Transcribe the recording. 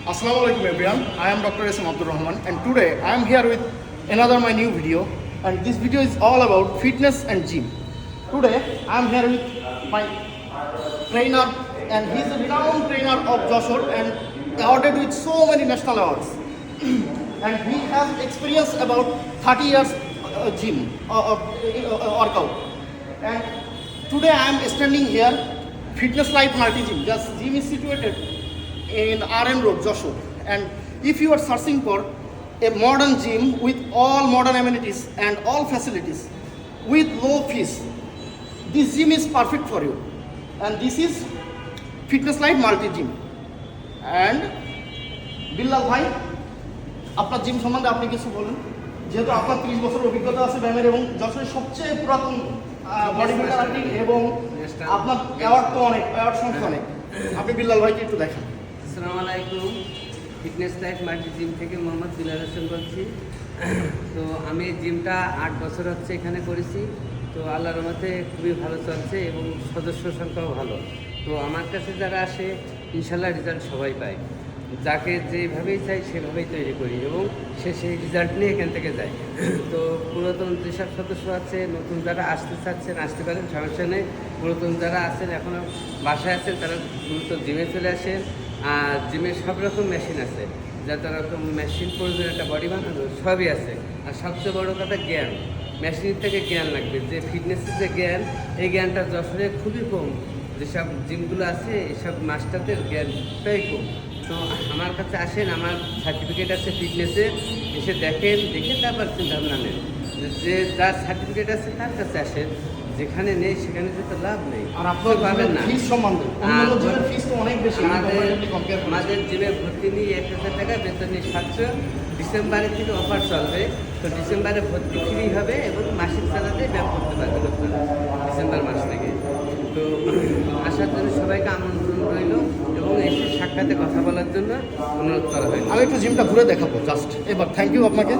Assalamualaikum everyone. I am Dr. S. M. Abdul Rahman and today I am here with another my new video, and this video is all about fitness and gym. Today I am here with my trainer, and he is a renowned trainer of Joshua and awarded with so many national awards. And he has experience about 30 years gym workout. And today I am standing here, Fitness Life Multi Gym. Just gym is situated in RN Road, Joshua. And if you are searching for a modern gym with all modern amenities and all facilities with low fees, this gym is perfect for you. And this is Fitness Life Multi Gym. And Billal ভাই, আপনার gym সম্বন্ধে আপনি কিছু বলুন, যেহেতু আপনার 30 বছর অভিজ্ঞতা আছে ব্যায়ামের এবং যশোরের সবচেয়ে পুরাতন বডি বিল্ডার আপনি, এবং আপনার অ্যাওয়ার্ড তো অনেক, অ্যাওয়ার্ড সংখ্যা অনেক। আপনি বিল্লাল ভাইকে একটু দেখেন। আসসালামু আলাইকুম। ফিটনেস লাইফ মাল্টি জিম থেকে মোহাম্মদ বিলাল হোসেন বলছি। তো আমি জিমটা 8 বছর হচ্ছে এখানে করেছি। তো আল্লাহর রহমতে খুবই ভালো চলছে এবং সদস্য সংখ্যাও ভালো। তো আমার কাছে যারা আসে ইনশাল্লাহ রেজাল্ট সবাই পায়। যাকে যেভাবেই চাই সেভাবেই তৈরি করি এবং সে সেই রেজাল্ট নিয়ে এখান থেকে যায়। তো পুরাতন যেসব সদস্য আছে, নতুন যারা আসতে চাচ্ছেন আসতে পারেন, সমস্যা নেই। পুরাতন যারা আছেন এখনও বাসায় আছেন তারা দ্রুত জিমে চলে আসেন। আর জিমে সব রকম মেশিন আছে, যত রকম মেশিন প্রয়োজন একটা বডি বানানো সবই আছে। আর সবচেয়ে বড় কথা জ্ঞান, মেশিনের থেকে জ্ঞান লাগবে। যে ফিটনেসের যে জ্ঞান, এই জ্ঞানটা যশোরে খুবই কম। যেসব জিমগুলো আছে এইসব মাস্টারদের জ্ঞানটাই কম। তো আমার কাছে আসেন, আমার সার্টিফিকেট আছে ফিটনেসে, এসে দেখেন, দেখে তারপর চিন্তাভাবনা নেন। যে যার সার্টিফিকেট আছে তার কাছে আসেন, যেখানে নেই সেখানে যেতে লাভ নেই। আর আপনার পাবেন না ফিস সম্বন্ধে, জিমের ফিস তো অনেক বেশি। আমাদের জিমে ভর্তি নিয়ে 1000 টাকা, বেতন নিয়ে 700। ডিসেম্বরের থেকে অফার চলবে। তো ডিসেম্বরে ভর্তি ফ্রি হবে এবং মাসিক চালাতে ব্যায়াম করতে পারবেন আপনারা ডিসেম্বর মাস থেকে। তো আসার জন্য সবাইকে আমন্ত্রণ রইল এবং এসে সাক্ষাতে কথা বলার জন্য অনুরোধ করা হয়েছে। আমি একটু জিমটা ঘুরে দেখাবো জাস্ট এবার। থ্যাংক ইউ আপনাকে।